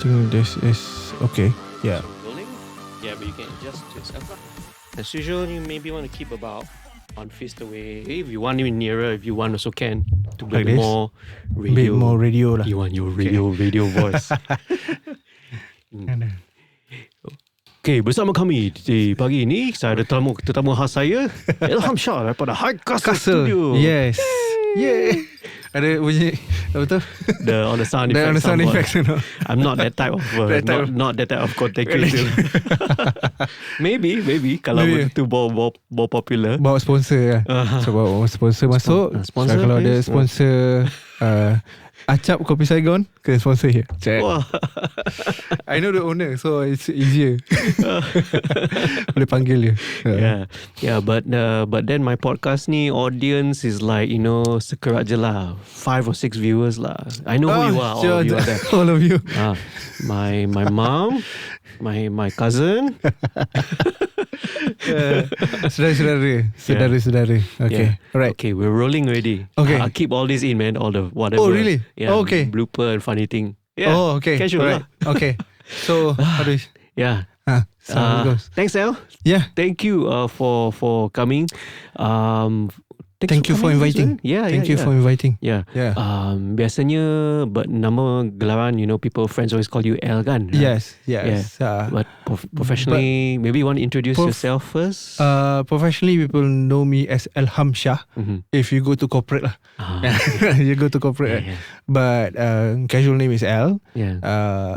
think this is okay. Yeah. Rolling? Yeah, but you can adjust to yourself. As usual, you maybe want to keep about on fist away. If you want even nearer, if you want also can. To Like bit this? more radio. Bit more radio lah. You want your radio voice. Okay, bersama kami di pagi ini saya ada tetamu khas saya, Elham Syah daripada High Castle Studio. Yes. Yeah. Ada bunyi apa tu? On the sound effects. On the sound effects. I'm not that type of not that type of content creator. maybe kalau itu more popular. Bawa sponsor lah. So bawa sponsor masuk. Sponsor, kalau ada sponsor Acap Kopi Saigon, kena sponsor here. I know the owner, so it's easier. Boleh panggil dia. Yeah. But then my podcast ni audience is like, sekerat je lah, 5 or 6 viewers lah. I know who you are. All of you are there. All of you. My mom, my cousin. Saudara. Okay. Alright. Okay, we're rolling already. Okay. I'll keep all this in, man. All the whatever. Oh, really? Yeah. Okay. Blooper and funny thing. Yeah. Oh, okay. Casual right. lah. Okay. So, how do you... Yeah. So it goes. Thanks, El. Yeah. Thank you for coming. Thank you for inviting. Thank you for inviting. Yeah. Biasanya nama gelaran, people friends always call you El kan? Yes. But professionally, maybe you want to introduce yourself first? Professionally, people know me as Elham Syah. If you go to corporate lah. You go to corporate. Yeah. But casual name is El. Yeah.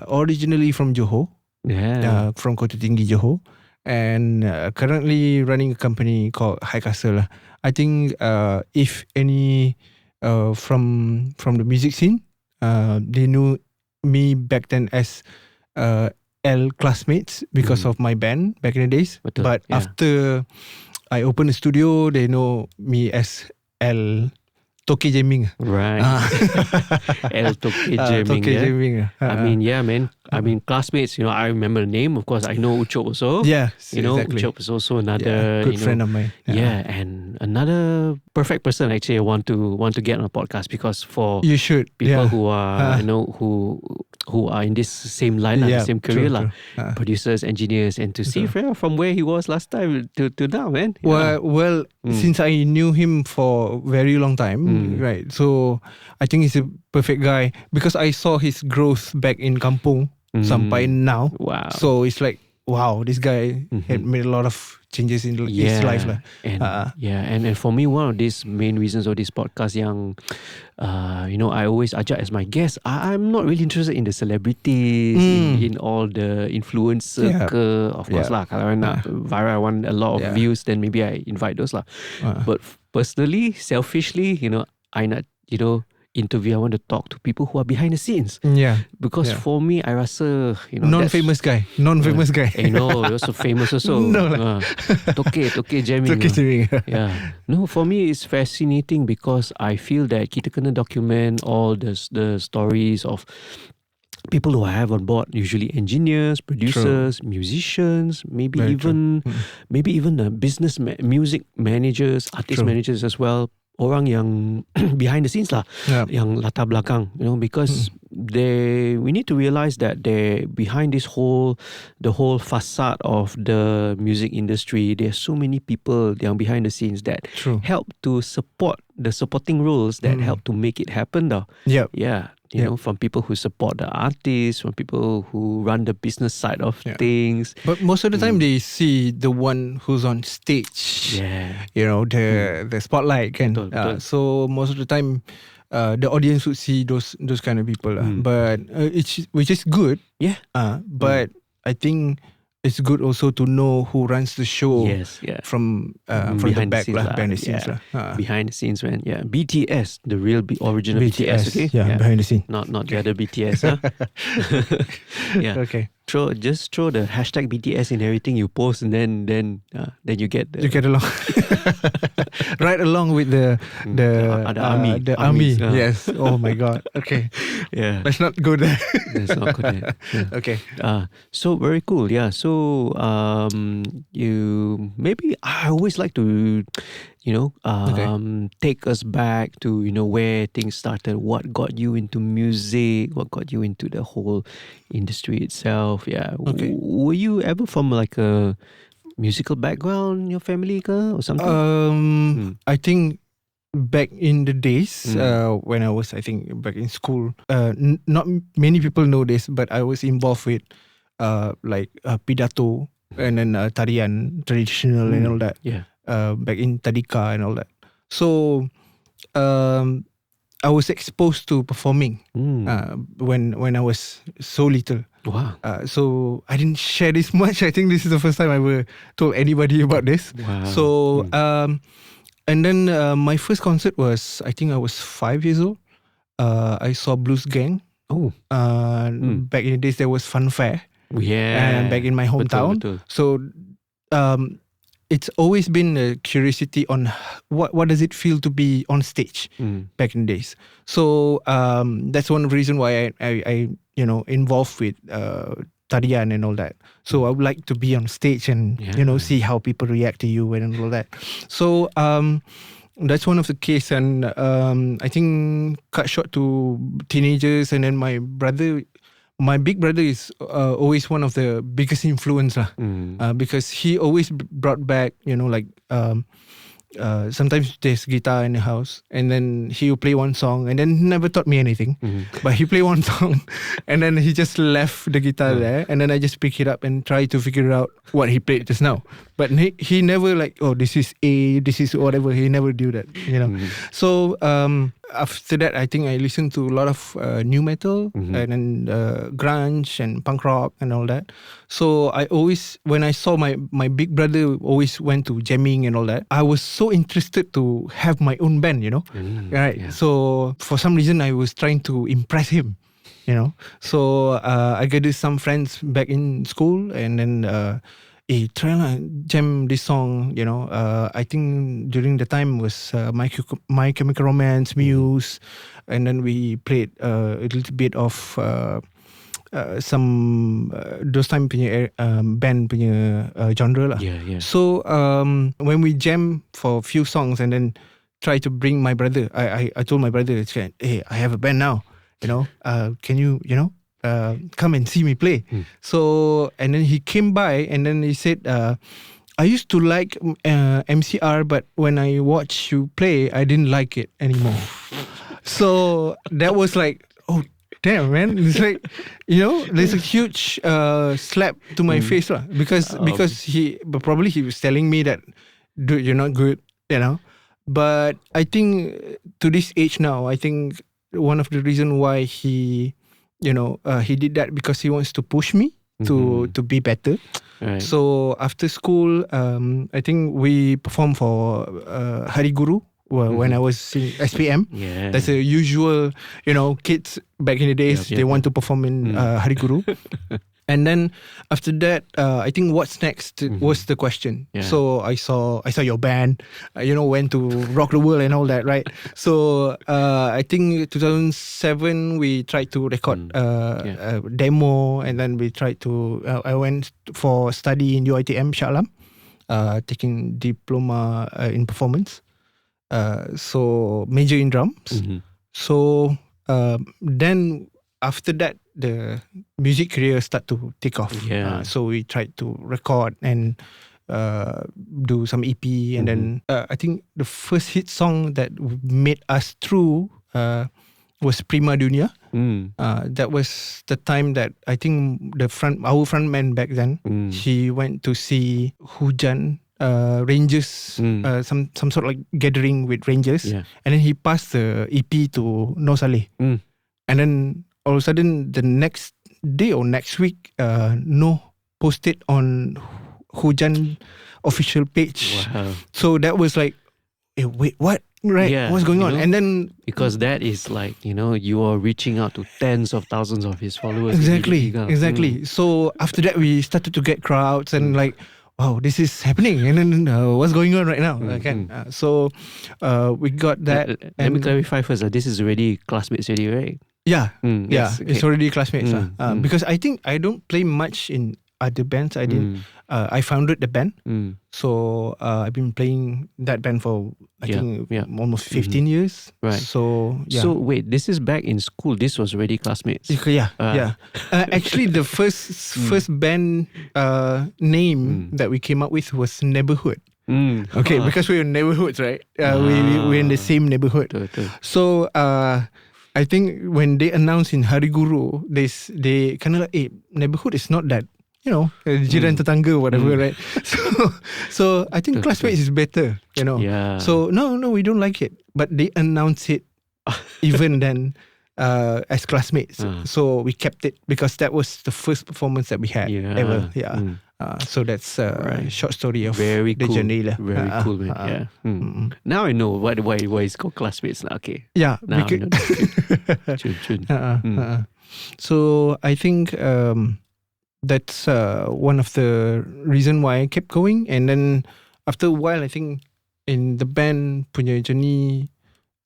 Originally from Johor. Yeah. From Kota Tinggi, Johor. And currently running a company called High Castle lah. I think if any from the music scene, they knew me back then as L classmates because of my band back in the days. Betul, but after I opened a studio, they know me as L Toke Jamming. Right. El Toke Jamming. Toke Jamming. I mean, classmates, I remember the name. Of course, I know Uchop also. Yeah, exactly. Uchop is also another good friend of mine. And another perfect person actually I want to get on a podcast, because for you should people who are who are in this same line, the same career lah, producers, engineers, and to see from where he was last time to now, man. Well, since I knew him for a very long time, right? So I think he's a perfect guy because I saw his growth back in Kampung sampai now. Wow. So it's like, wow, this guy had made a lot of changes in his life lah. And for me, one of these main reasons of this podcast yang I always ajak as my guest, I'm not really interested in the celebrities, in all the influencer of course lah. Kalau I nak viral, I want a lot of views, then maybe I invite those lah. But personally, selfishly, I not, interview, I want to talk to people who are behind the scenes. Because for me, I rasa, non-famous guy. You're also famous also. No lah. Toke Jamming. No, for me it's fascinating because I feel that kita kena document all the stories of people who I have on board, usually engineers, producers, musicians, maybe even business music managers, artist managers as well. Orang yang behind the scenes lah, yang latar belakang, because we need to realize that they behind the whole facade of the music industry, there's so many people yang behind the scenes that help to support the supporting roles that help to make it happen though. From people who support the artists, from people who run the business side of things. But most of the time they see the one who's on stage. The spotlight can. So most of the time the audience would see those kind of people. But which is good. But I think it's good also to know who runs the show from the back, behind the scenes. Behind the scenes, man. Yeah, BTS, the real original BTS. Okay, behind the scene. Not the other BTS. Okay. Just throw the hashtag BTS in everything you post, and then you get along right along with the army. The army. Yes. Oh my God. Okay. Let's not go there. Okay. So very cool. So I always like to take us back to, where things started, what got you into music, what got you into the whole industry itself. Yeah. Okay. Were you ever from like a musical background in your family or something? I think back in the days when I was, I think, back in school, not many people know this, but I was involved with pidato and then tarian, traditional and all that. Yeah. Back in Tadika and all that. So I was exposed to performing when I was so little. Wow. So I didn't share this much. I think this is the first time I ever told anybody about this. Wow. So and then my first concert was, I think I was 5 years old. I saw Blues Gang. Oh. Back in the days there was Fun Fair. Yeah. Back in my hometown. Betul. So it's always been a curiosity on what does it feel to be on stage back in the days. So that's one of the reasons why I involved with tarian and all that. So I would like to be on stage and see how people react to you and all that. So that's one of the case. And I think cut short to teenagers, and then my big brother is always one of the biggest influence because he always brought back, sometimes there's guitar in the house, and then he'll play one song, and then he never taught me anything. But he played one song, and then he just left the guitar there, and then I just pick it up and try to figure out what he played just now. But he never this is A, this is whatever. He never do that, So after that, I think I listened to a lot of new metal and then grunge and punk rock and all that. So I always, when I saw my big brother always went to jamming and all that, I was so interested to have my own band, right? Yeah. So for some reason, I was trying to impress him, So I gathered some friends back in school, and then try to jam this song, I think during the time was My Chemical Romance, Muse, and then we played a little bit of some those time punya band punya genre lah. Yeah. So when we jam for a few songs and then try to bring my brother, I told my brother, hey, I have a band now, can you come and see me play. So and then he came by, and then he said, I used to like MCR, but when I watch you play, I didn't like it anymore. So that was like, oh damn, man, it's like, there's a huge slap to my face lah, because he was telling me that, dude, you're not good, but I think to this age now, I think one of the reason why he did that because he wants to push me to be better. Right. So after school, I think we performed for Hari Guru when I was in SPM. Yeah. That's a usual, kids back in the days, they want to perform in Hari Guru. And then after that, I think what's next was the question. Yeah. So I saw your band, went to rock the world and all that, right? So I think 2007 we tried to record a demo, and then we tried to. I went for study in UiTM Shah Alam, taking diploma in performance. So major in drums. So then after that, the music career start to take off. Yeah. So we tried to record and do some EP, and then I think the first hit song that made us through was Prima Dunia. That was the time that I think our frontman back then, she went to see Hujan Rangers, some sort of like gathering with Rangers, and then he passed the EP to No Saleh, and then all of a sudden the next day or next week, No posted on Hujan official page. Wow. So that was like, hey, wait, what? Right? Yeah, what's going on? And then because that is like, you are reaching out to tens of thousands of his followers. Exactly. So after that, we started to get crowds and like, wow, this is happening, and then what's going on right now? So we got that. Let me clarify first. This is already classmates already, right? Yeah, yes, okay. It's already classmates. Because I think I don't play much in other bands. I didn't. I founded the band. So I've been playing that band for I think almost 15 years. Right. So So wait, this is back in school. This was already classmates. Yeah. Actually, the first band name that we came up with was Neighborhood. Okay, because we're in neighborhoods, right? We're in the same neighborhood. So I think when they announced in Hari Guru, they kind of like, hey, neighborhood is not that, jiran tetangga or whatever, right? So I think classmates is better, Yeah. So no, we don't like it, but they announced it even then as classmates. So we kept it because that was the first performance that we had ever. Yeah. So that's a short story of the journey. Very cool, man. Now I know why it's called classmates. Okay. Yeah. Now I know. Chun. So I think that's one of the reason why I kept going. And then after a while, I think in the band punya journey,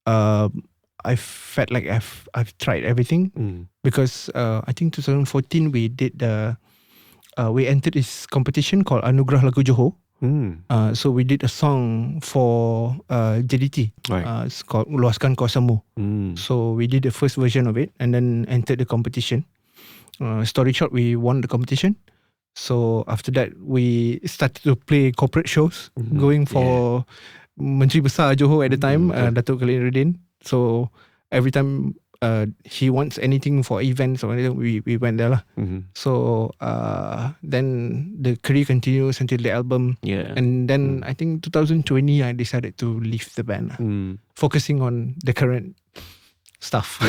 I felt like I've tried everything because I think 2014 we did we entered this competition called Anugerah Lagu Johor. So we did a song for JDT. It's called Luaskan Kuasamu. So we did the first version of it and then entered the competition. Story short, we won the competition. So after that, we started to play corporate shows, going for Menteri Besar Johor at the time, Datuk Khaliluddin. So every time he wants anything for events or anything, we went there lah. So then the career continues until the album. And then I think 2020 I decided to leave the band, focusing on the current stuff.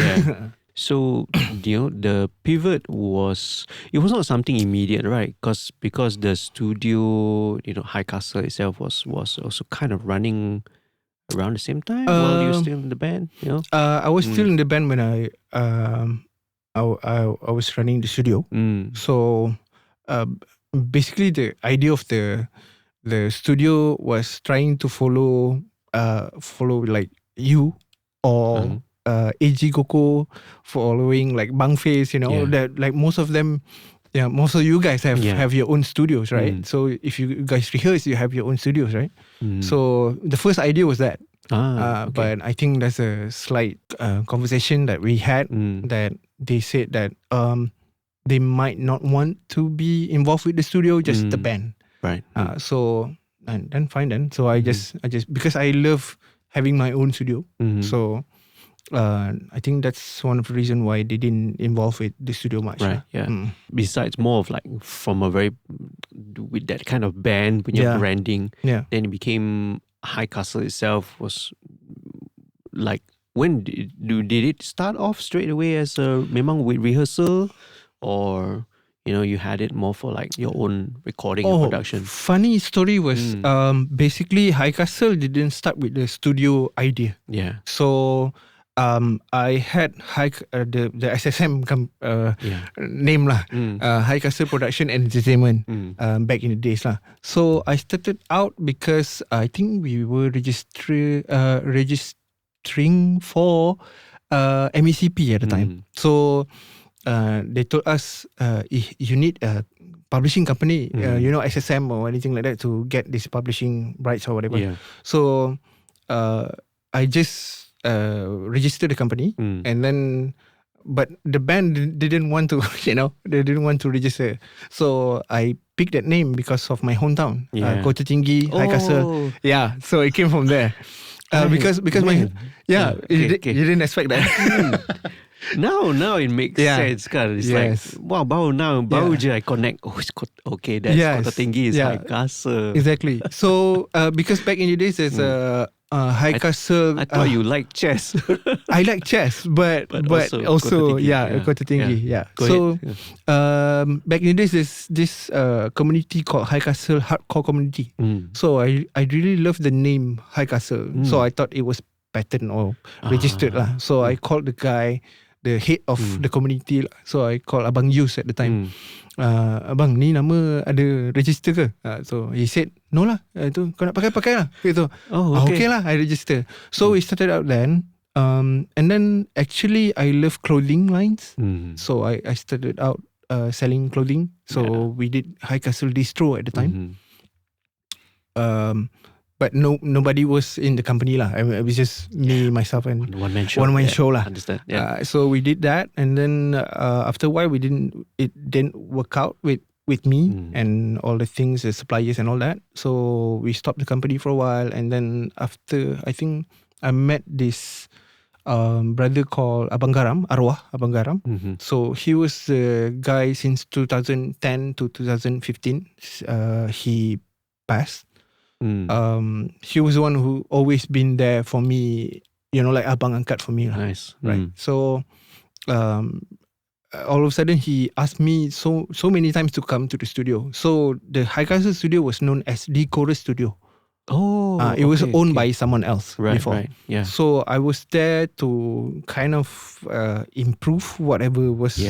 So the pivot was not something immediate, right? Because the studio, High Castle itself was also kind of running around the same time while you're still in the band. I was still in the band when I was running the studio. So basically the idea of the studio was trying to follow like you or AG Koko following like Bang Face, that like most of them, most of you guys have your own studios, right? So if you guys rehearse, you have your own studios, right? So the first idea was that. But I think there's a slight conversation that we had that they said that they might not want to be involved with the studio, just the band. Right. So and then fine then. So I just because I love having my own studio. So I think that's one of the reasons why they didn't involve with the studio much. Right. Besides more of like from a very with that kind of band when you're branding, then it became High Castle itself was like when did it start off straight away as a memang with rehearsal or you had it more for like your own recording and production? Funny story was basically High Castle didn't start with the studio idea. So I had the SSM name lah, High Castle Production and Entertainment back in the days lah. So I started out because I think we were registering for MECP at the time. So they told us if you need a publishing company, SSM or anything like that to get this publishing rights or whatever. So I just registered the company and then but the band didn't want to they didn't want to register, so I picked that name because of my hometown, Kota Tinggi, High Castle. So it came from there. Because my you didn't expect that. Now it makes sense kan. It's like wow, baru je I connect. It's okay, that's Kota Tinggi is High Castle. Exactly. So because back in the days there's High Castle. I thought you like chess. I like chess, but also Kota Tinggi. So back in the days there's this community called High Castle Hardcore Community. So I really love the name High Castle. So I thought it was patent or registered lah. So I called the guy, the head of the community. So I called Abang Yus at the time. Abang, ni nama ada register ke? So he said, no lah, itu kau nak pakai lah. Gitu. Okay lah, I register. So we started out then. And then actually I love clothing lines. So I started out selling clothing. So we did High Castle Distro at the time. But nobody was in the company lah. It was just me, myself, and one man show. Show lah. Understand? So we did that, and then after a while, it didn't work out with me and all the things, the suppliers and all that. So we stopped the company for a while, and then after, I think I met this brother called Abang Garam, Arwah Abang Garam. So he was the guy since 2010 to 2015. He passed. He was the one who always been there for me, like abang angkat for me. Nice. Right. So all of a sudden he asked me so many times to come to the studio. So the High Castle studio was known as the Chorus Studio. It was owned by someone else before. Right. Yeah. So I was there to kind of improve whatever was,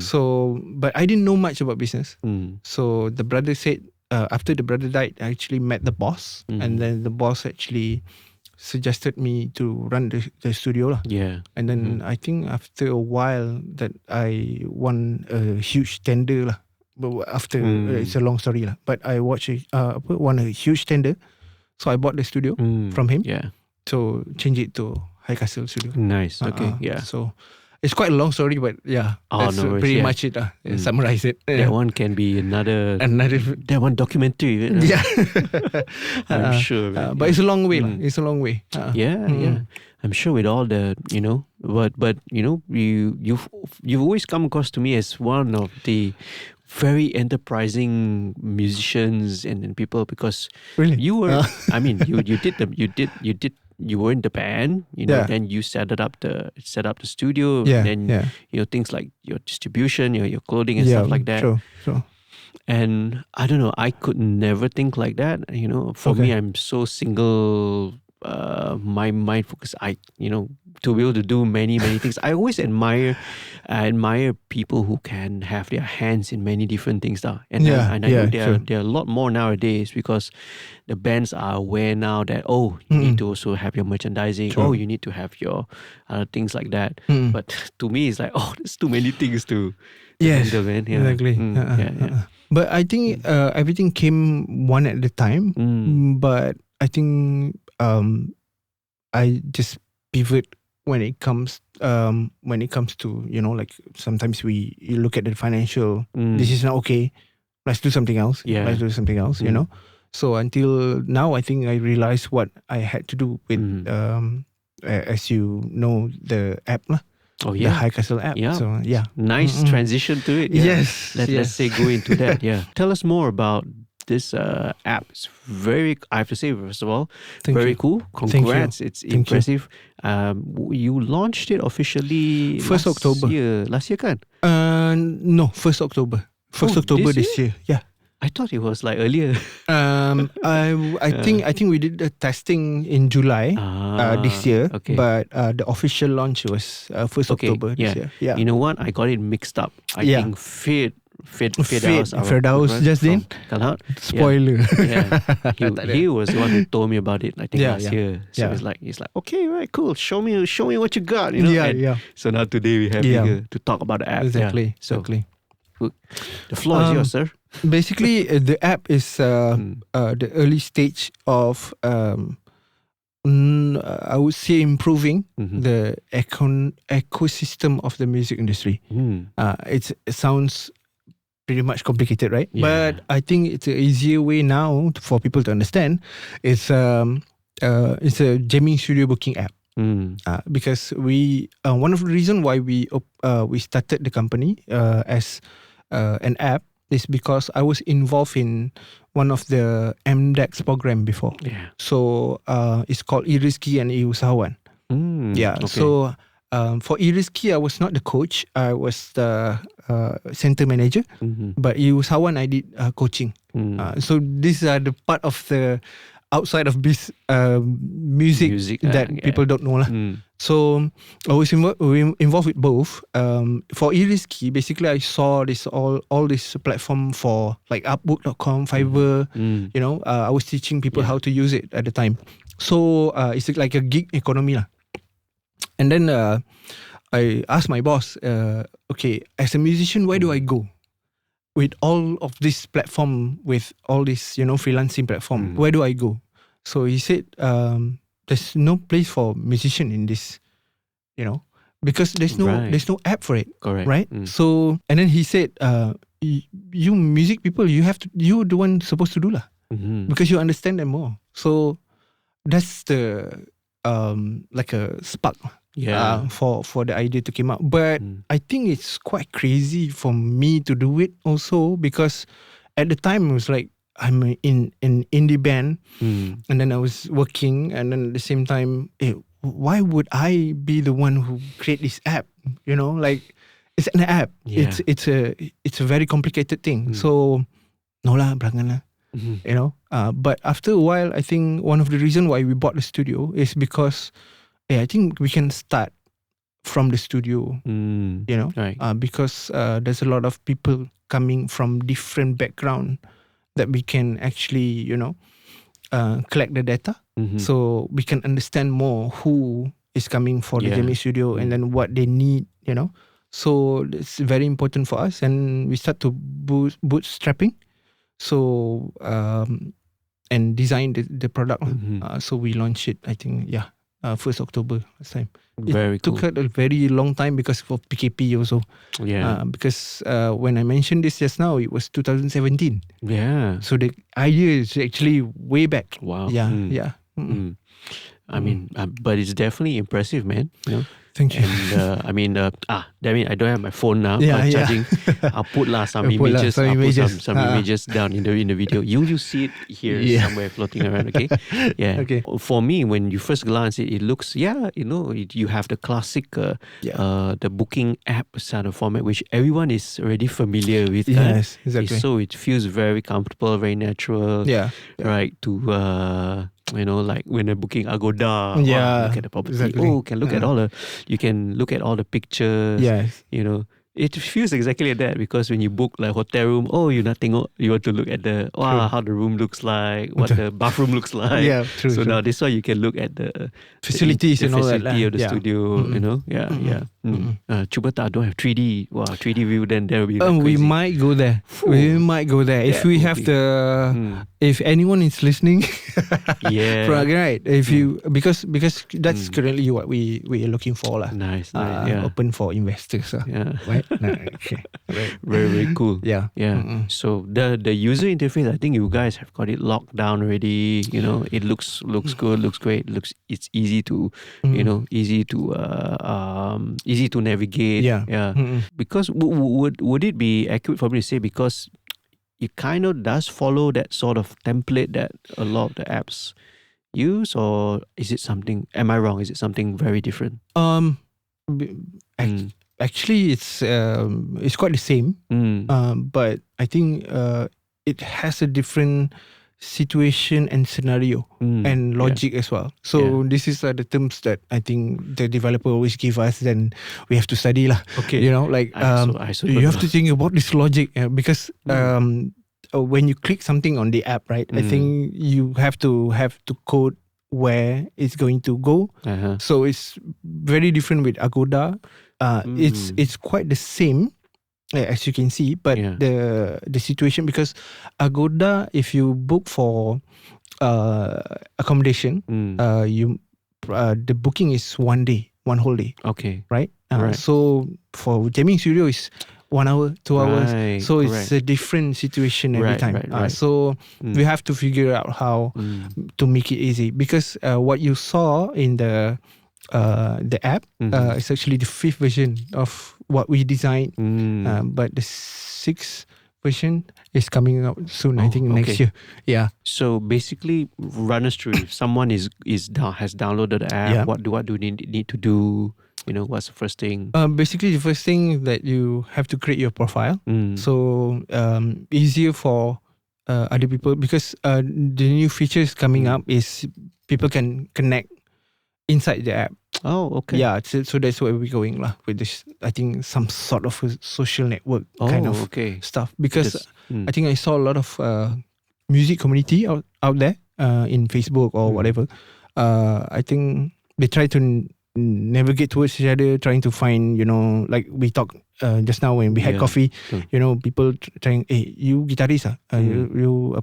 So, but I didn't know much about business. So the brother said, after the brother died, I actually met the boss, and then the boss actually suggested me to run the studio lah. Yeah. And then I think after a while that I won a huge tender lah. But after it's a long story lah. But I won a huge tender, so I bought the studio from him. Yeah. So change it to High Castle Studio. Nice. Okay. Yeah. So it's quite a long story, but that's pretty much it. Summarize it. That one can be another that one documentary. Yeah. I'm sure. But it's a long way. It's a long way. Yeah. I'm sure with all the, but you've always come across to me as one of the very enterprising musicians and people, because really you were, you were in the band, then you set up the studio, and then things like your distribution, your clothing and stuff like that. Sure. And I don't know, I could never think like that. For me, I'm so single. My mind focus. To be able to do many things. I always admire people who can have their hands in many different things now. And I know there are a lot more nowadays, because the bands are aware now that you need to also have your merchandising. True. You need to have your things like that. But to me, it's like there's too many things to handle, man. Yeah. Exactly. But I think everything came one at a time. But I think I just pivot when it comes to like sometimes you look at the financial. This is not okay. Let's do something else. Let's do something else. So until now, I think I realized what I had to do with as you know, the app lah. The High Castle app. Yeah. So nice transition to it. Yes. Let's say go into that. Yeah. Tell us more about this app. It's very, I have to say, first of all, very cool. Congrats. It's impressive. You launched it officially 1st October. Last year kan? No, 1st October. 1st October this year. Yeah. I thought it was like earlier. I think we did the testing in July this year, but the official launch was 1st October this year. Yeah. You know what? I got it mixed up. I think Firdaus just in. Spoiler. He was the one who told me about it. I think last year. So it's like okay, right, cool. Show me what you got. So now today we have to talk about the app. Exactly. The floor is yours, sir. Basically, the app is the early stage of I would say improving the ecosystem of the music industry. It sounds pretty much complicated, right? Yeah. But I think it's an easier way now for people to understand. It's a jamming studio booking app. Because we one of the reasons why we started the company as an app is because I was involved in one of the MDEX program before. Yeah. So it's called Iriski and Iusahawan. So for Iriski, I was not the coach. I was the center manager. But Iusahawan, I did coaching. So these are the part of the outside of this music that people don't know lah. So I was involved with both. For Iriski, basically I saw all this platform for like Upwork.com, Fiverr. I was teaching people how to use it at the time. So it's like a gig economy lah. And then I asked my boss, okay, as a musician, where do I go? With all of this platform, with all this, freelancing platform, where do I go? So he said, there's no place for musician in this, because there's no app for it. Correct. Right? So, and then he said, you music people, you're the one supposed to do lah. Because you understand them more. So that's the like a spark for the idea to come out. But I think it's quite crazy for me to do it also, because at the time it was like I'm in an indie band, and then I was working, and then at the same time, why would I be the one who create this app? Like it's an app. Yeah. It's a very complicated thing. So no lah, berangan lah. But after a while, I think one of the reasons why we bought the studio is because I think we can start from the studio, right. Because there's a lot of people coming from different background that we can actually, collect the data. So we can understand more who is coming for the jamming studio and then what they need, So it's very important for us, and we start to bootstrapping. So and design the product. So we launched it, I think 1st October last time. Very cool. Took a very long time because of PKP also. Because when I mentioned this just now, it was 2017. Yeah. So the idea is actually way back. Wow. Yeah. I mean, but it's definitely impressive, man. Thank you. And damn it, I don't have my phone now. Charging. I'll put some images. Some images down in the video. You see it here somewhere floating around. Okay. Yeah. Okay. For me, when you first glance, it looks you have the classic the booking app sort of format, which everyone is already familiar with. Yes, exactly. So it feels very comfortable, very natural. Yeah. Right. To like when they're booking Agoda, look at the property. Exactly. You can look at all the pictures. Yes. It feels exactly like that, because when you book like hotel room, you want to look at the how the room looks like, what the bathroom looks like. Yeah, true. So now this one you can look at the facilities the and all that. Facility of the studio. Cuba tak, don't have 3D. 3D view, then there will be. We might go there. We might go there if we have if anyone is listening. Right. If you because that's currently what we are looking for lah. Nice. Open for investors. Right. Okay. Right. Very, very cool. Yeah. So the user interface, I think you guys have got it locked down already. It looks good, looks great. It's easy to easy to navigate. Yeah. Because would it be accurate for me to say, because it kind of does follow that sort of template that a lot of the apps use, or is it something? Am I wrong? Is it something very different? Actually, it's quite the same. But I think it has a different situation and scenario and logic as well. So this is the terms that I think the developer always give us, then we have to study lah. Okay. You have to think about this logic because when you click something on the app, right? I think you have to code where it's going to go. So it's very different with Agoda. It's quite the same as you can see, but the situation, because Agoda, if you book for accommodation, the booking is one whole day. Okay. Right? So for jamming studio is 1 hour, 2 hours. Right, so it's a different situation every time. Right. So we have to figure out how to make it easy, because what you saw in the app is actually the 5th version of what we designed, but the 6th version is coming out soon. I think next year. Yeah. So basically, run us through. If someone has downloaded the app, what do they need to do? What's the first thing? Basically, the first thing that you have to create your profile. So easier for other people, because the new features coming up is people can connect inside the app. Oh, okay. Yeah, so that's where we're going lah with this. I think some sort of a social network kind of stuff, because I think I saw a lot of music community out there in Facebook or whatever. I think they try to navigate towards each other, trying to find, like we talked just now when we had coffee, people trying, hey, you guitarist you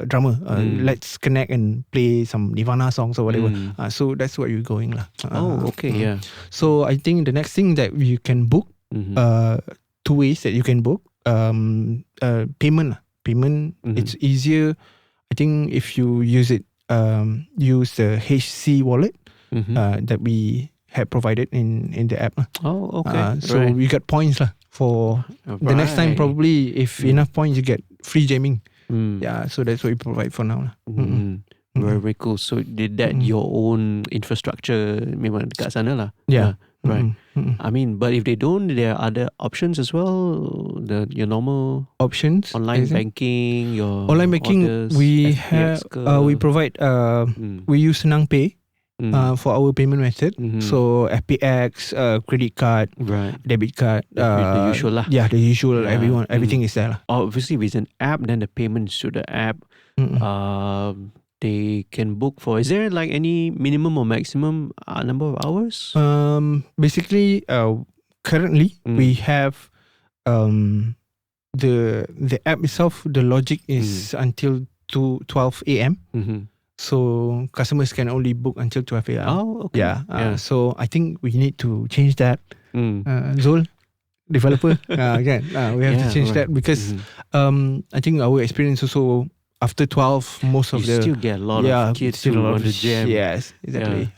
drummer, let's connect and play some Nirvana songs or whatever. So that's what you're going lah. So I think the next thing that you can book, two ways that you can book, payment. It's easier, I think, if you use the HC wallet that we have provided in the app. So you get points for the next time. Probably if enough points, you get free jamming. So that's what we provide for now. Very, very cool. So did that your own infrastructure memang dekat sana lah. Right. I mean, but if they don't, there are other options as well. Your normal options, online banking, your online banking. Orders, we have we provide. We use Senang Pay for our payment method. So FPX, credit card, debit card, the usual lah. Yeah, the usual. Everything is there lah. Obviously, with an app, then the payments to the app. They can book for. Is there like any minimum or maximum number of hours? Basically, currently we have the app itself. The logic is until 12 a.m. So customers can only book until 12 a.m. Oh, okay. So I think we need to change that. Zul, developer, again, we have to change that because I think our experience also. After 12, most of you still get a lot of kids who want to jam. Yes, exactly.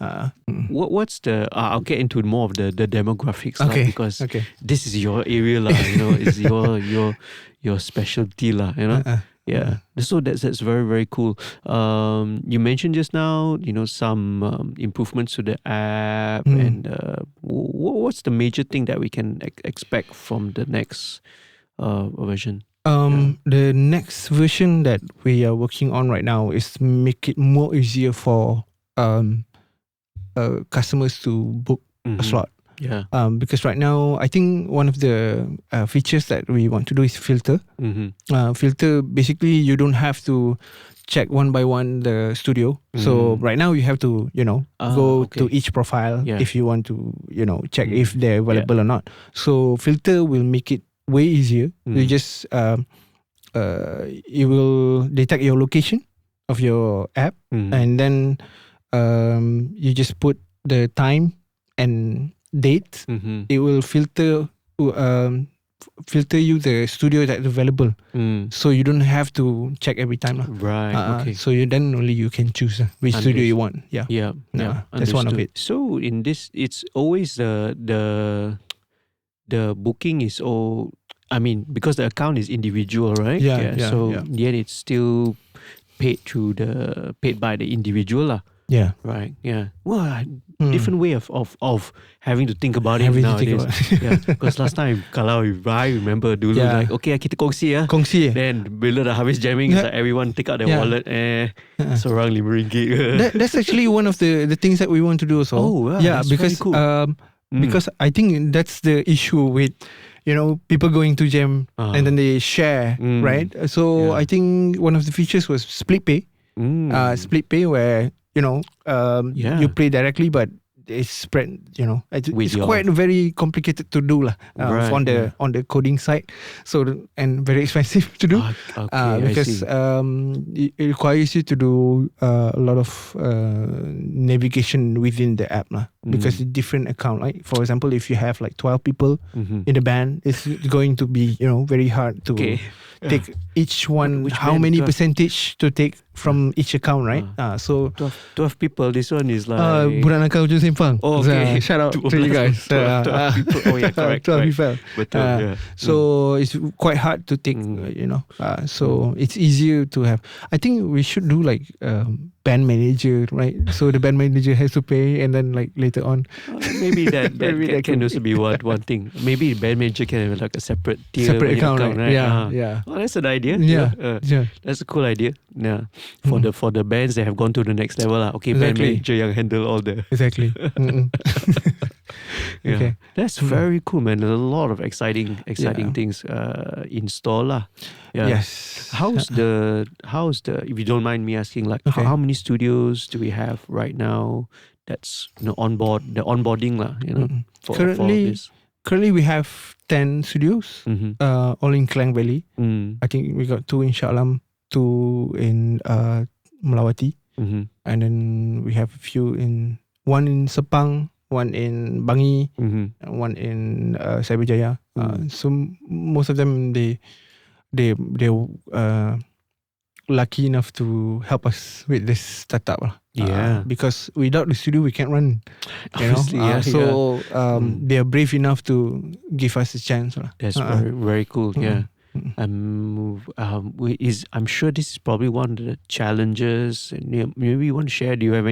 What's the? I'll get into more of the demographics because this is your area lah. It's your specialty lah. So that's very, very cool. You mentioned just now, some improvements to the app, and what's the major thing that we can expect from the next version? The next version that we are working on right now is make it more easier for customers to book a slot. Because right now, I think one of the features that we want to do is filter. Filter, basically, you don't have to check one by one the studio. So right now, you have to, go to each profile if you want to, check if they're available or not. So filter will make it way easier. You just it will detect your location of your app, and then you just put the time and date. It will filter you the studio that's available, so you don't have to check every time. So then only you can choose which studio you want. That's one of it. So in this, it's always the booking is all. I mean, because the account is individual, right? Yet it's still paid by the individual lah. Right. Well, different way of having to think about it nowadays. Because last time, kalau I remember dulu like, okay, kita kongsi. Then bila dah habis jamming, it's like everyone take out their wallet. Seorang RM5. That's actually one of the things that we want to do also. Because cool. Because I think that's the issue with people going to jam and then they share, right? So I think one of the features was split pay. Split pay where you pay directly, but it's spread. It's quite very complicated to do lah. On the coding side, so and very expensive to do because it requires you to do a lot of navigation within the app lah. Because it's different account. Like for example, if you have like 12 people in the band, it's going to be very hard to take each one. How many percentage to take from each account, right? So 12 people. This one is like Budak Nakal Ujung Simpang. Shout out to you guys. 12 people. Correct. 12 people. Betul, so it's quite hard to take. So it's easier to have. I think we should do like band manager, right? So the band manager has to pay, and then like later on, maybe that can also be one thing. Maybe band manager can have like a separate account, right? Yeah. Oh, that's an idea. That's a cool idea. For the bands that have gone to the next level lah. Okay, band manager yang handle all the Okay, that's very cool, man. There's a lot of exciting things in store lah. Yes. How's the if you don't mind me asking, like how many studios do we have right now that's onboarding lah, for this. Currently we have 10 studios, all in Klang Valley. I think we got 2 in Shah Alam, 2 in Melawati, and then we have a few one in Sepang, one in Bangi, and one in Cyberjaya. So most of them they lucky enough to help us with this startup. Because without the studio we can't run. Obviously, they are brave enough to give us a chance. That's very, very cool. Yeah. I'm sure this is probably one of the challenges. Maybe you want to share. Do you have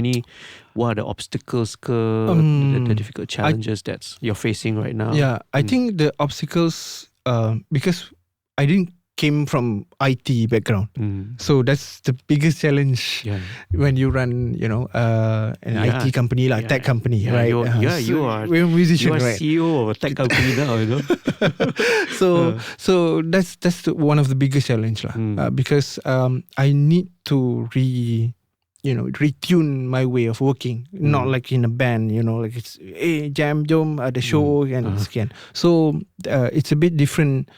what are the obstacles, the difficult challenges that you're facing right now? Yeah, I think the obstacles, because I didn't came from IT background, so that's the biggest challenge when you run, an IT company, like tech company, right? We're a musician, you are right? CEO of a tech company now, So that's one of the biggest challenge, because I need to retune my way of working, not like in a band, like it's jam jom ada show and sekian. So it's a bit different.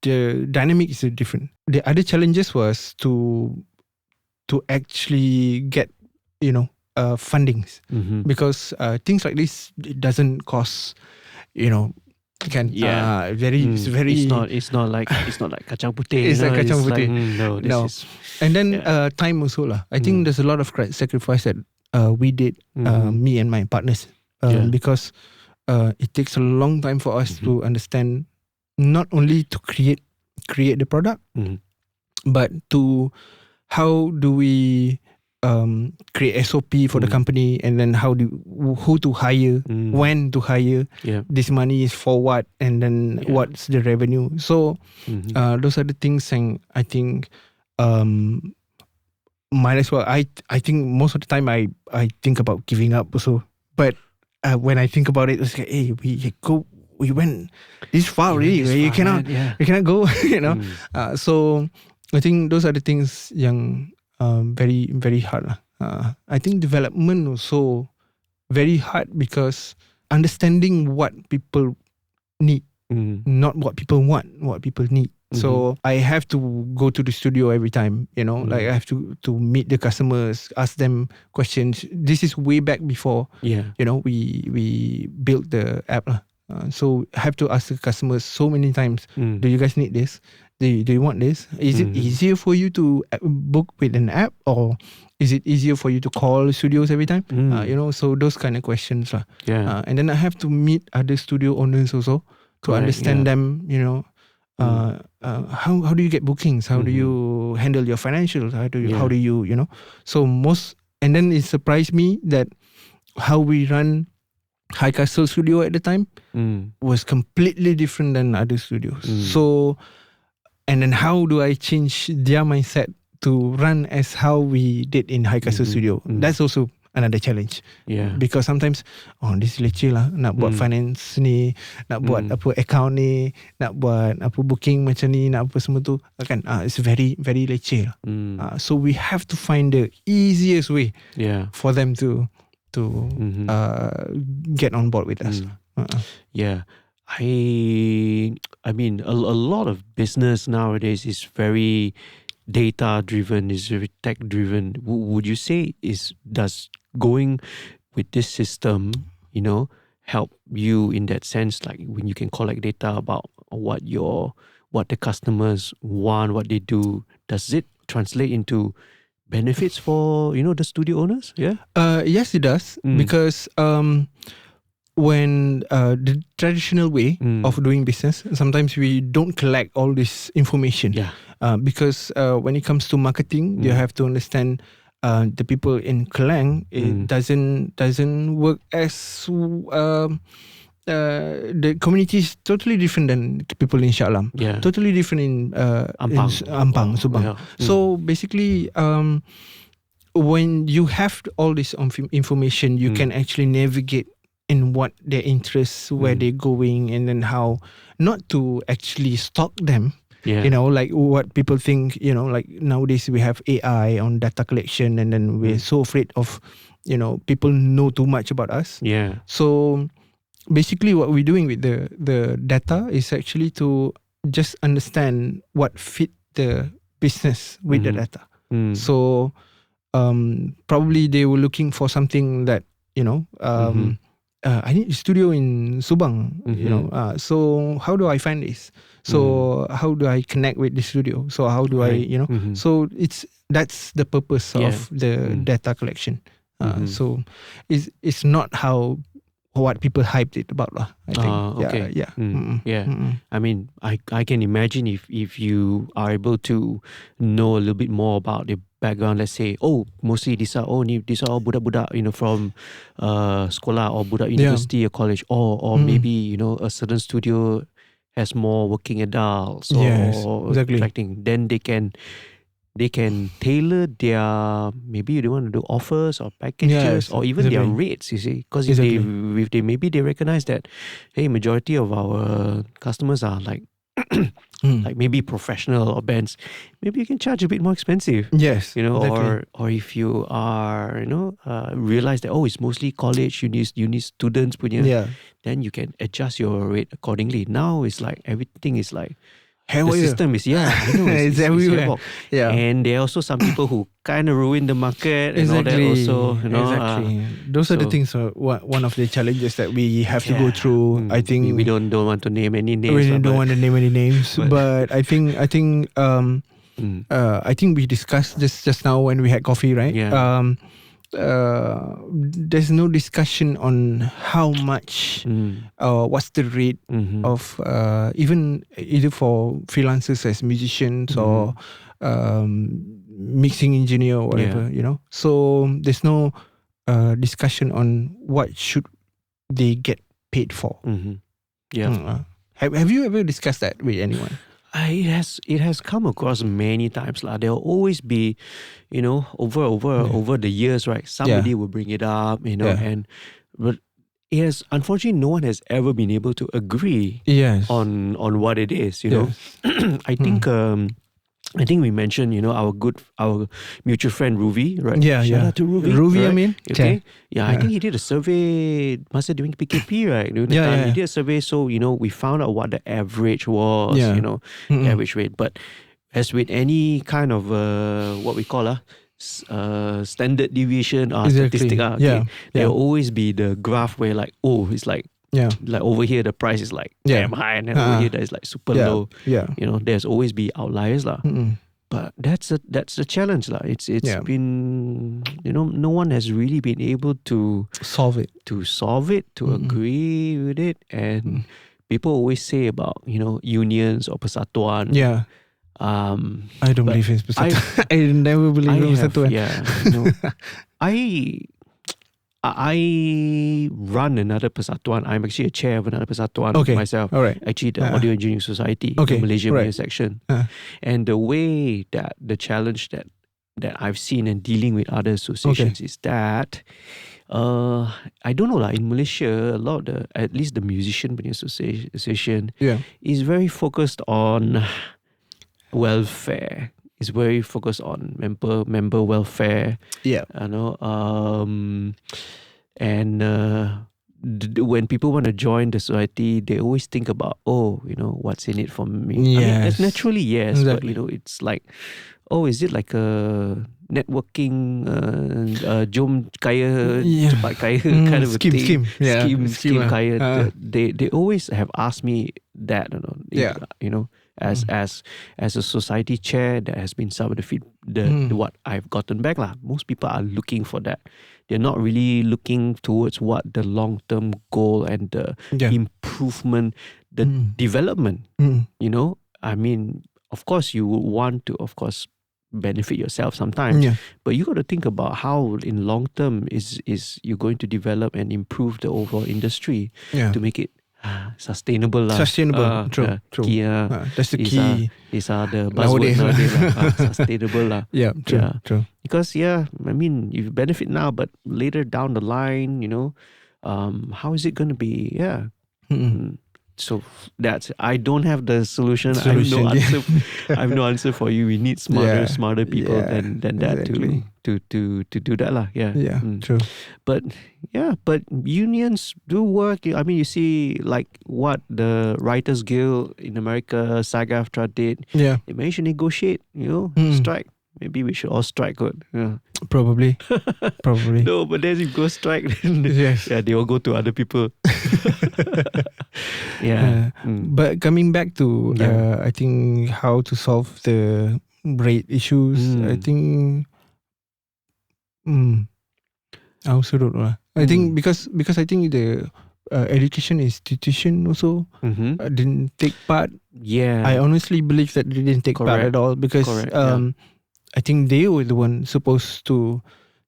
The dynamic is different. The other challenges was to actually get fundings, because things like this, it doesn't cost it's not like kacang putih. It's like kacang putih. No. And then time also lah. I think there's a lot of sacrifice that we did, me and my partners, because it takes a long time for us to understand, not only to create the product, but to how do we create SOP for the company, and then who to hire, when to hire, this money is for what, and then what's the revenue. So those are the things, and I think might as well. I think most of the time I think about giving up also, but when I think about it, it's like, hey, we went this far already. You cannot go. So I think those are the things yang very, very hard. I think development also very hard, because understanding what people need, not what people want, what people need. So I have to go to the studio every time, like I have to meet the customers, ask them questions. This is way back before, we built the app. So I have to ask the customers so many times, do you guys need this? Do you want this? Is it easier for you to book with an app, or is it easier for you to call studios every time? So those kind of questions. And then I have to meet other studio owners also to understand them, how do you get bookings? How do you handle your financials? How do you, so and then it surprised me that how we run High Castle Studio at the time was completely different than other studios. So, and then how do I change their mindset to run as how we did in High Castle Studio? That's also another challenge. Because sometimes, this leceh lah, nak buat finance ni, nak buat apa account ni, nak buat apa booking macam ni, nak apa semua tu, kan? It's very, very leceh lah. So we have to find the easiest way for them to get on board with us. I mean, a lot of business nowadays is very data driven, is very tech driven. Would you say does going with this system, help you in that sense, like when you can collect data about what the customers want, what they do? Does it translate into benefits for the studio owners? Yes, it does, because when the traditional way of doing business, sometimes we don't collect all this information, because when it comes to marketing, you have to understand the people in Klang. It doesn't work as the community is totally different than the people in Shah Alam. Totally different in Ampang, Subang. So basically, when you have all this information, you can actually navigate in what their interests, where they're going, and then how not to actually stalk them. Like what people think, like nowadays we have AI on data collection, and then we're so afraid of people know too much about us. Yeah. So basically what we're doing with the data is actually to just understand what fit the business with the data. So probably they were looking for something that I need a studio in Subang, so how do I find this? So how do I connect with the studio? So how do I so that's the purpose of the data collection. So it's not what people hyped it about lah, I think. Okay. Yeah. I mean, I can imagine if you are able to know a little bit more about the background. Let's say, mostly these are all budak-budak, from sekolah or budak university or college, or maybe a certain studio has more working adults or exactly. attracting. Then they can tailor their, maybe they want to do offers or packages or even their rates, you see. Because if they maybe they recognize that, hey, majority of our customers are like like maybe professional or bands, maybe you can charge a bit more expensive. Yes. Or if you are, realize that it's mostly college, uni students punya, then you can adjust your rate accordingly. Now it's like everything is like the system is I know it's everywhere. And there are also some people who kind of ruin the market and all that also. Exactly. Those are the things. One of the challenges that we have to go through. I think we don't want to name any names. We don't want to name any names, but I think we discussed this just now when we had coffee, right? Yeah. There's no discussion on how much what's the rate of even either for freelancers as musicians or mixing engineer or whatever, so there's no discussion on what should they get paid for. Have you ever discussed that with anyone? It has come across many times lah. There'll always be, over the years, right? Somebody will bring it up, but unfortunately no one has ever been able to agree on what it is. I think we mentioned, our mutual friend Ruvi, right? Shout out to Ruvi. Ruvi, right? I mean. Okay. I think he did a survey, must have doing PKP, right? During the time. He did a survey, so, we found out what the average was, the average rate. But as with any kind of, what we call standard deviation or statistic, there'll always be the graph where like, it's like, like over here the price is like damn high, and then over here that is like super low. There's always be outliers lah. But that's the challenge lah. It's been no one has really been able to solve it, to agree with it. And people always say about unions or persatuan. I don't believe in persatuan. I never believe in persatuan. I run another persatuan. I'm actually a chair of another persatuan myself. All right. Actually, the Audio Engineering Society, the Malaysia section. And the way that the challenge that I've seen in dealing with other associations is that I don't know lah. In Malaysia, a lot of at least the musician association is very focused on welfare. Is very focused on member welfare. When people want to join the society, they always think about what's in it for me. I mean, naturally exactly. But it's like, is it like a networking jom kaya cepat kaya kind of a thing, scheme kaya. They always have asked me that, as a society chair, that has been some of the what I've gotten back lah. Most people are looking for that. They're not really looking towards what the long-term goal and the improvement, the development. I mean, of course you would want to, benefit yourself sometimes, but you got to think about how in long term is you're going to develop and improve the overall industry to make it sustainable lah. True. Key, that's the key. These are the buzzwords nowadays. Sustainable lah. True. Because I mean, you benefit now, but later down the line, how is it going to be? So that's, I don't have the solution. I have no answer. I have no answer for you. We need smarter people than that to do that lah. Yeah. True. But unions do work. I mean, you see like what the Writers Guild in America, SAG-AFTRA did. Yeah. They managed to negotiate, strike. Maybe we should all strike. Good. Yeah. Probably. No, but then if you go strike, then they will go to other people. But coming back to I think how to solve the rate issues, I think I also don't know. I think because I think the education institution also didn't take part. Yeah, I honestly believe that they didn't take part at all because I think they were the one supposed to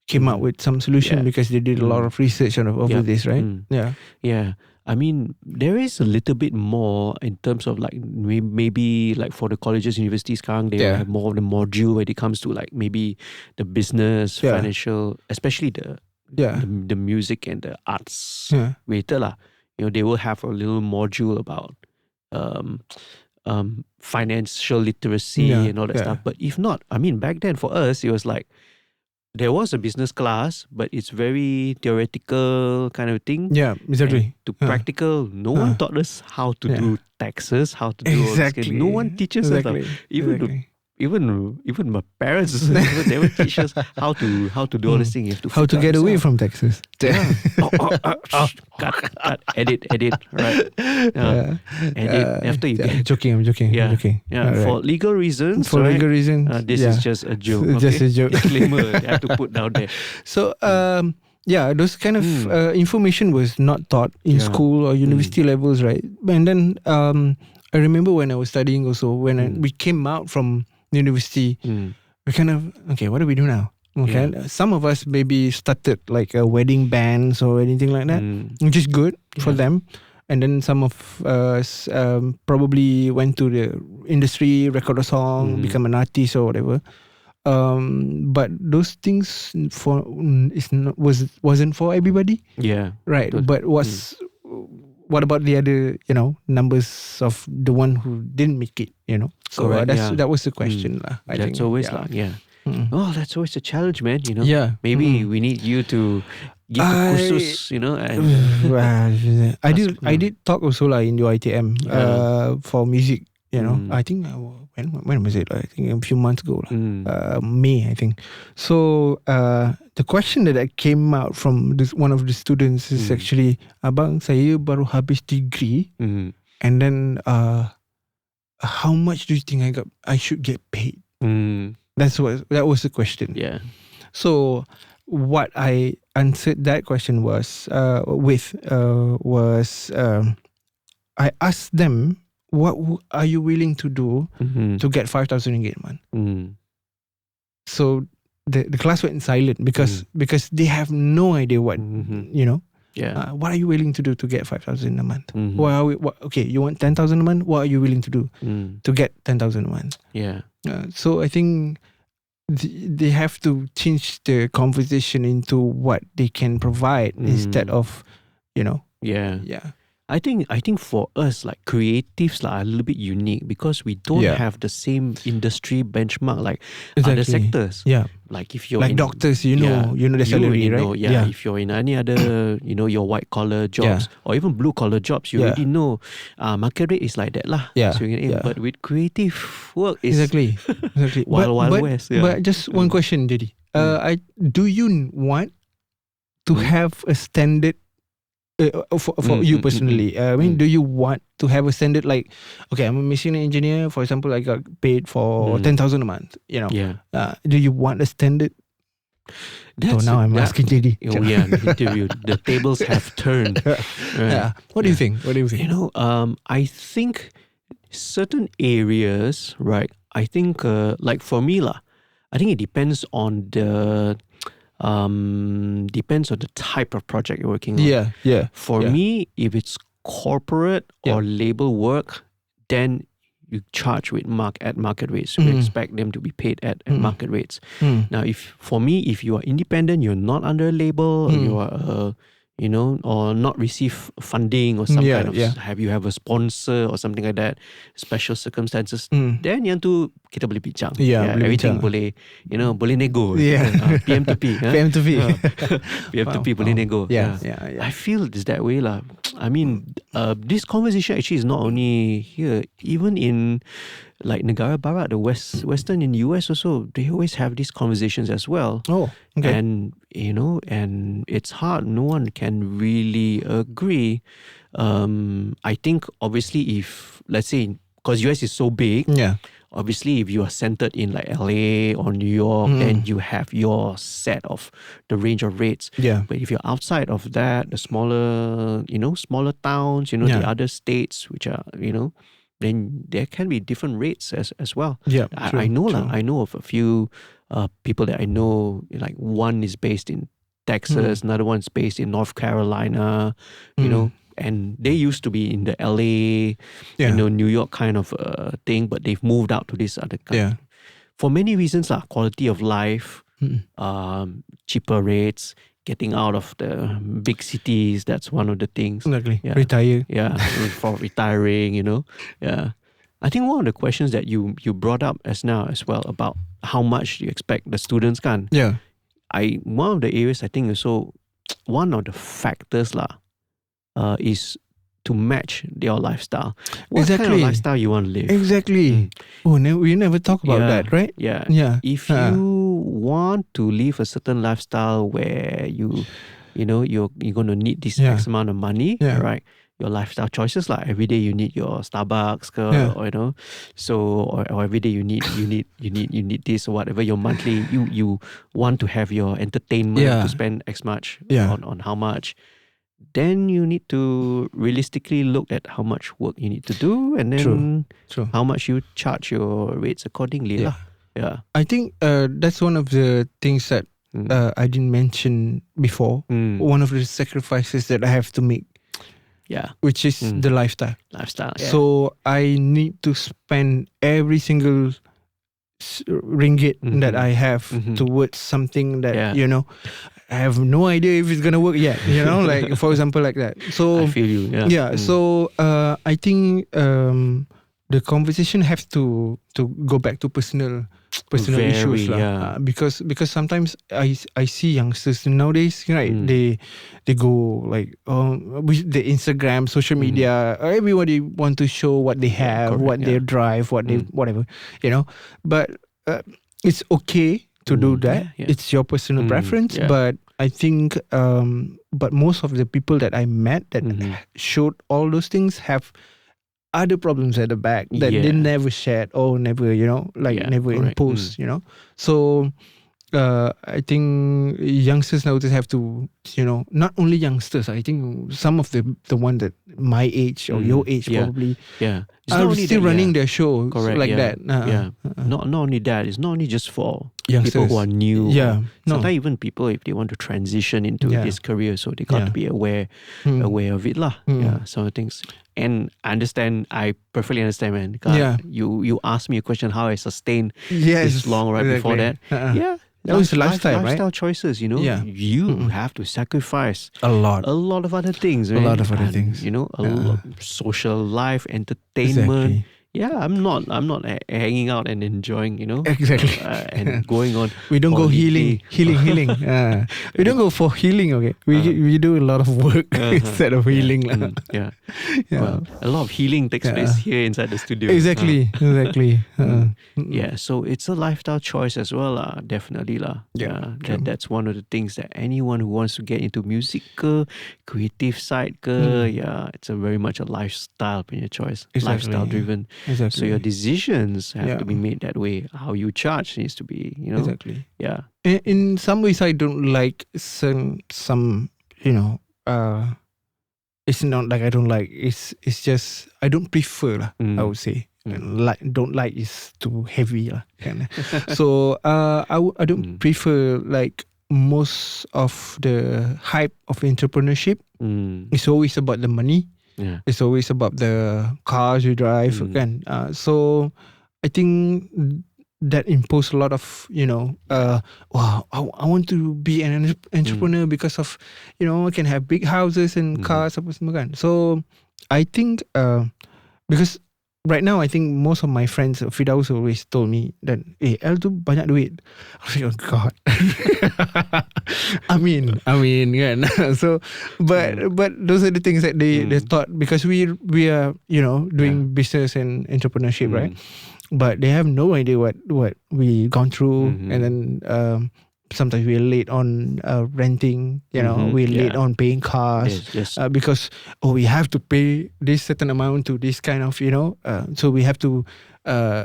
came up with some solution because they did a lot of research over this, right? Yeah. I mean, there is a little bit more in terms of like maybe like for the colleges, universities, they have more of the module when it comes to like maybe the business, financial, especially the music and the arts related lah. They will have a little module about financial literacy and all that stuff. But if not, I mean, back then for us, it was like there was a business class, but it's very theoretical kind of thing. Yeah, exactly. And to practical, no one taught us how to do taxes, how to do all this kind. No one teaches us that. Even my parents they would teach us how to do all this thing. You have to how to get away from taxes. Yeah. Cut. Edit. Right. Edit after you get. I'm joking. Yeah. Right. For legal reasons. Legal reasons. This is just a joke. Okay? Just a joke. Disclaimer. I have to put down there. So those kind of information was not taught in school or university levels, right? And then I remember when I was studying also, when we came out from university, we kind of, okay, what do we do now? Okay, some of us maybe started like a wedding bands or anything like that, which is good for them. And then some of us probably went to the industry, record a song, become an artist or whatever. But those things wasn't for everybody. Yeah, right. But what about the other, numbers of the one who didn't make it, So that was the question. I think. That's always Oh, that's always a challenge, man, Maybe we need you to give a kursus, and I did talk also in the ITM for music, I think when was it? I think a few months ago, May, I think. So the question that came out from one of the students is actually, abang, saya baru habis degree, and then how much do you think I should get paid? That was the question. Yeah. So what I answered that question was I asked them, what are you willing to do to get 5,000 ringgit a month? So the class went silent because they have no idea what what are you willing to do to get 5,000 a month? Okay, you want 10,000 a month? What are you willing to do to get 10,000 a month? Yeah. So I think they have to change the conversation into what they can provide instead of I think for us, like creatives are a little bit unique because we don't have the same industry benchmark like other sectors. Yeah. Like if you're like doctors, the salary, right? If you're in any other, your white collar jobs or even blue collar jobs, you already know market rate is like that lah. Yeah. So but with creative work, it's exactly. wild west. Yeah. But just one question, Jadi. Do you want to have a standard? For you personally, I mean, do you want to have a standard like, okay, I'm a machine engineer, for example, I got paid for 10,000 a month, do you want a standard? So now I'm asking JD. The interview. The tables have turned. Right? Yeah. What do you think? I think certain areas, right? I think like for me I think it depends on the type of project you're working on. For me, if it's corporate or label work, then you charge at market rates. You expect them to be paid at market rates. Now, if you are independent, you're not under a label, you are or not receive funding or some kind of have you have a sponsor or something like that, special circumstances, then yang tu kita boleh bincang. Everything boleh, boleh nego. PMTP. PMTP boleh nego. I feel it's that way lah. I mean, this conversation actually is not only here, even in like negara barat, the Western in the US also, they always have these conversations as well. Oh, okay. And, and it's hard. No one can really agree. I think obviously if, let's say, because US is so big, obviously if you are centered in like LA or New York, then you have your set of the range of rates. But if you're outside of that, the smaller, smaller towns, the other states which are, then there can be different rates as well. I know of a few people that I know, like one is based in Texas, another one's based in North Carolina, and they used to be in the LA, New York kind of thing, but they've moved out to this other country. For many reasons, quality of life, cheaper rates, getting out of the big cities, that's one of the things. Exactly. Retire. For retiring, I think one of the questions that you brought up as well about how much you expect the students can. One of the areas I think also, one of the factors is to match their lifestyle. What kind of lifestyle you want to live? Exactly. Oh, we never talk about that, right? If you want to live a certain lifestyle where you're going to need this X amount of money, right? Your lifestyle choices, like every day you need your Starbucks, or or every day you need this or whatever. Your monthly, you want to have your entertainment to spend X much on how much. Then you need to realistically look at how much work you need to do, and then how much you charge your rates accordingly. I think that's one of the things that I didn't mention before. One of the sacrifices that I have to make. Which is the lifestyle. So I need to spend every single ringgit that I have towards something that, I have no idea if it's going to work yet, like for example like that. So I feel you. So I think the conversation has to go back to personal issues because sometimes I see youngsters nowadays, right? They go like with the Instagram, social media, everybody want to show what they have, what they drive, what they whatever, but it's okay to do that. It's your personal preference, but I think but most of the people that I met that showed all those things have other problems at the back that they never shared or never, never imposed, So I think youngsters nowadays have to, not only youngsters, I think some of the one that my age or your age probably are still running their show like that. Not only that, it's not only just for youngsters, people who are new. Sometimes even people, if they want to transition into this career, so they got to be aware of it lah. Some of the things. And I perfectly understand, man. God, you asked me a question how I sustained this long before that. That was lifestyle choices, you have to sacrifice a lot of other things, right? A lot of other things, a lot social life, entertainment. I'm not hanging out and enjoying, and going on. We don't go healing. We don't go for healing, okay? We do a lot of work instead of healing. Well, a lot of healing takes place here inside the studio. Exactly. So it's a lifestyle choice as well, definitely lah. That's one of the things that anyone who wants to get into music, creative side, it's a very much a lifestyle choice, lifestyle driven. Exactly. So your decisions have to be made that way. How you charge needs to be, Exactly. In some ways, I don't like some it's not like I don't like. It's just I don't prefer I would say. Don't like is too heavy So I don't prefer like most of the hype of entrepreneurship. It's always about the money. It's always about the cars you drive, So I think that impose a lot of, wow, I want to be an entrepreneur because of, I can have big houses and cars apa semua kan. So I think because right now I think most of my friends, Firdaus always told me that, El tu banyak duit. I was like, oh God. I mean kan. So but those are the things that they thought, because we are, doing business and entrepreneurship, right? But they have no idea what we gone through, and then sometimes we're late on renting, we're late on paying cars, because we have to pay this certain amount to this kind of, so we have to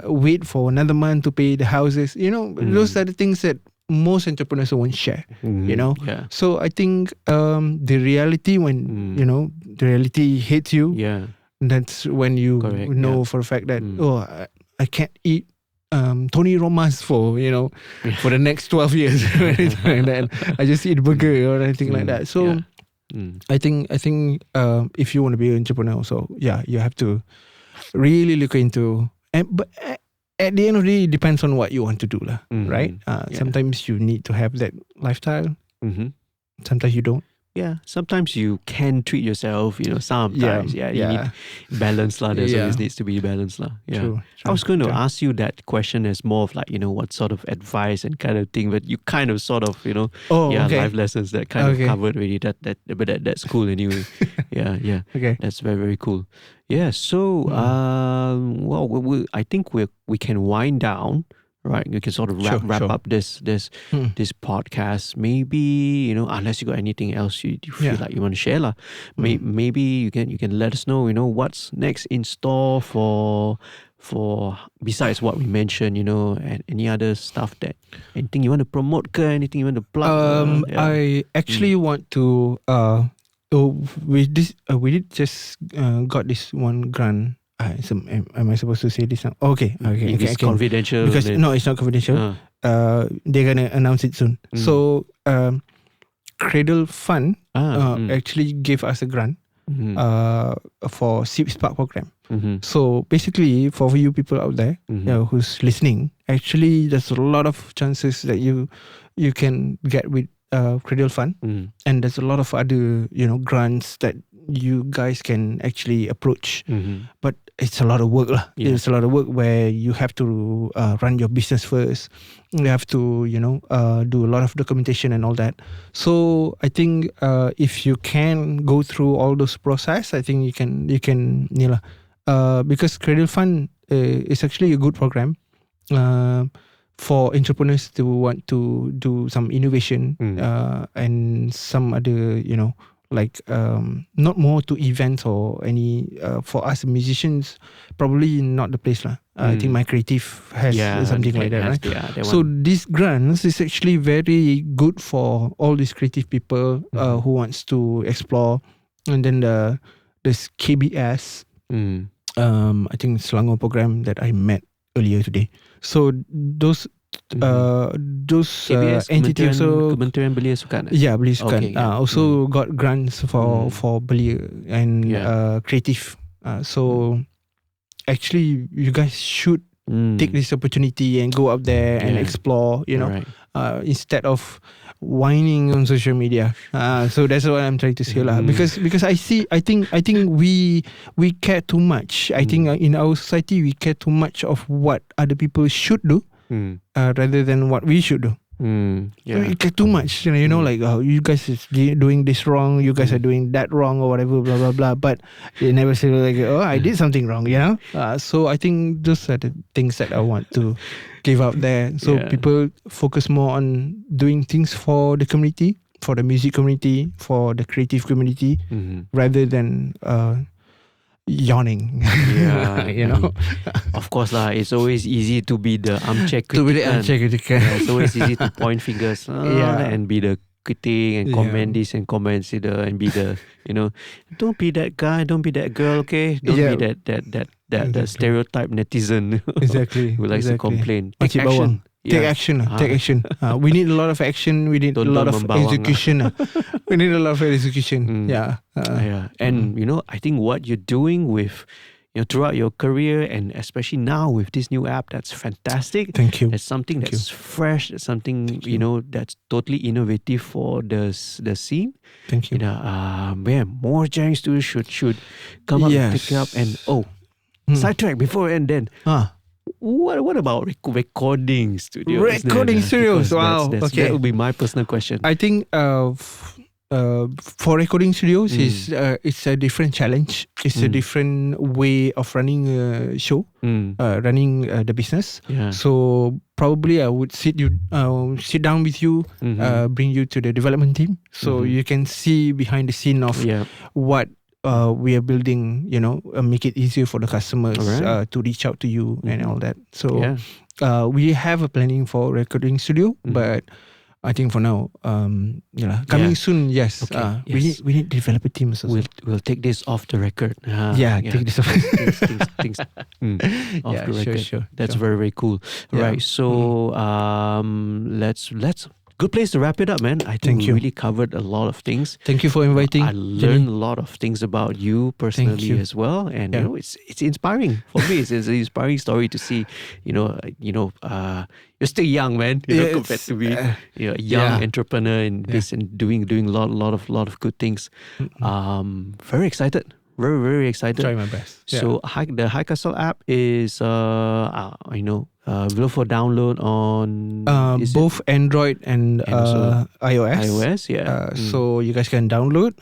wait for another month to pay the houses. Those are the things that most entrepreneurs won't share. So I think the reality, when the reality hits you, that's when you know for a fact that I can't eat Tony Romas for for the next 12 years. And then I just eat burger or anything like that. So I think if you want to be an entrepreneur, so you have to really look into, but at the end of the day, it depends on what you want to do lah, right? Sometimes you need to have that lifestyle, sometimes you don't. Sometimes you can treat yourself, sometimes. You need balance lah. There's always needs to be balance lah. True. I was going to ask you that question as more of like, what sort of advice and kind of thing, but you kind of sort of, life lessons that kind of covered already. But that's cool anyway. Okay. That's very, very cool. So, I think we can wind down. Right, you can sort of wrap up this podcast. Maybe unless you got anything else you feel like you want to share lah. Maybe you can let us know. What's next in store for besides what we mentioned. And any other stuff anything you want to promote, anything you want to plug. I actually want to. We did just got this one grant. Am I supposed to say this now? Okay. It's confidential. Because no, it's not confidential. They're gonna announce it soon. So, Cradle Fund actually gave us a grant for SIP Spark program. So basically, for you people out there who's listening, actually, there's a lot of chances that you can get with Cradle Fund, and there's a lot of other grants that you guys can actually approach, but it's a lot of work lah. It's a lot of work where you have to run your business first. You have to do a lot of documentation and all that. So I think if you can go through all those process, I think you can because Cradle Fund is actually a good program for entrepreneurs to want to do some innovation and some other like not more to events or any for us musicians, probably not the place lah. I think My Creative has something like that, right? So these grants is actually very good for all these creative people who wants to explore. And then this KBS I think Selangor program that I met earlier today. So those entity also Kementerian Belia Sukan. Belia Sukan also got grants for Belia and creative. So actually you guys should take this opportunity and go out there and explore, instead of whining on social media. So that's what I'm trying to say lah. Because I think we care too much. I think in our society we care too much of what other people should do rather than what we should do. We care too much, like you guys is doing this wrong, you guys are doing that wrong or whatever, blah blah blah. But they never say like, I did something wrong, So I think those are the things that I want to give out there. So people focus more on doing things for the community, for the music community, for the creative community, rather than yawning. Of course lah, it's always easy to be the armchair critic. It's always easy to point fingers and be the critic and comment this and comment that and be the don't be that guy, don't be that girl, okay? Don't be that stereotype netizen who likes to complain. Take action. Take action. Take action. We need a lot of action. We need a lot of execution. We need a lot of execution. And I think what you're doing with throughout your career, and especially now with this new app. That's fantastic. Thank you. It's something that's fresh. It's something that's totally innovative for the scene. Thank you. More jamming studios should come up and pick up. And sidetrack before and then. What about recording studios? Recording studios. Wow. Okay. That would be my personal question. I think for recording studios, it's a different challenge. It's a different way of running a show, running the business. Yeah. So probably I would sit down with you, bring you to the development team, so you can see behind the scene of what we are building. Make it easier for the customers to reach out to you and all that. So we have a planning for recording studio, but I think for now, coming soon. Yes, okay, we need developer teams. Also. We'll take this off the record. Take this off. things off the record. Sure. That's very, very cool. Right. So let's. Good place to wrap it up, man. I think we really covered a lot of things. Thank you for inviting. I learned a lot of things about you personally as well, and it's inspiring for me. It's an inspiring story to see. You're still young, man. Compared to me, a young entrepreneur in this and doing a lot of good things. Very excited. Very, very excited. Try my best. So the High Castle app is available for download on both Android and iOS. So you guys can download.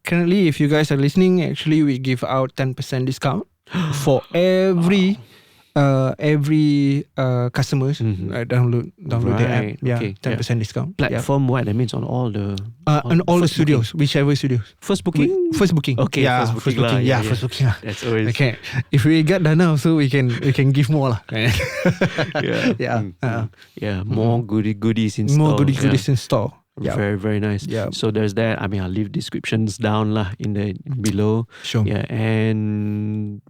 Currently, if you guys are listening, actually we give out 10% discount for every customers download the app. Yeah, okay. 10% discount. Platform what? That means on all the all the studios, whichever studios. First booking. Okay, first booking. First booking. That's always okay. If we get done now, so we can give more lah. More goodies in store. More goodies in store. Very, very nice. So there's that. I mean, I'll leave descriptions down lah in the below. Sure. Yeah, and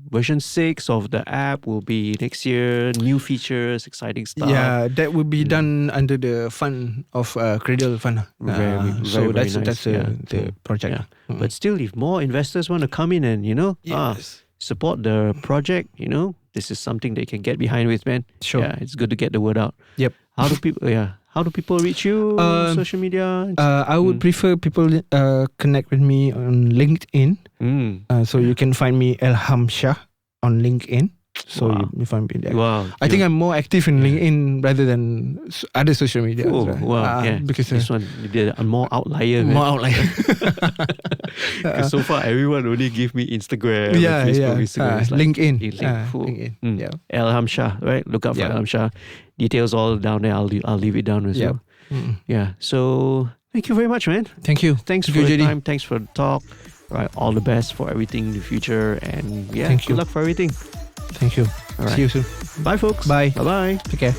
version 6 of the app will be next year. New features, exciting stuff. Yeah, that will be done under the fund of Cradle Fund. So that's the project. But still, if more investors want to come in and support the project, this is something they can get behind with, man. Sure. Yeah, it's good to get the word out. Yep. How do people reach you? Social media? I would prefer people connect with me on LinkedIn. So you can find me Elham Syah on LinkedIn. So you find me there. Wow. I think I'm more active in LinkedIn rather than other social media. Oh, wow. Because this one, a more outlier. More outlier. Because so far, everyone only give me Instagram. Facebook. It's like LinkedIn. LinkedIn. Elham Syah, right? Look up for Elham Syah. Details all down there. I'll leave it down as well. Yeah. So thank you very much, man. Thank you. Thanks for your time. Thanks for the talk. Right. All the best for everything in the future. And good luck for everything. Thank you. All right. See you soon. Bye, folks. Bye. Bye-bye. Take care.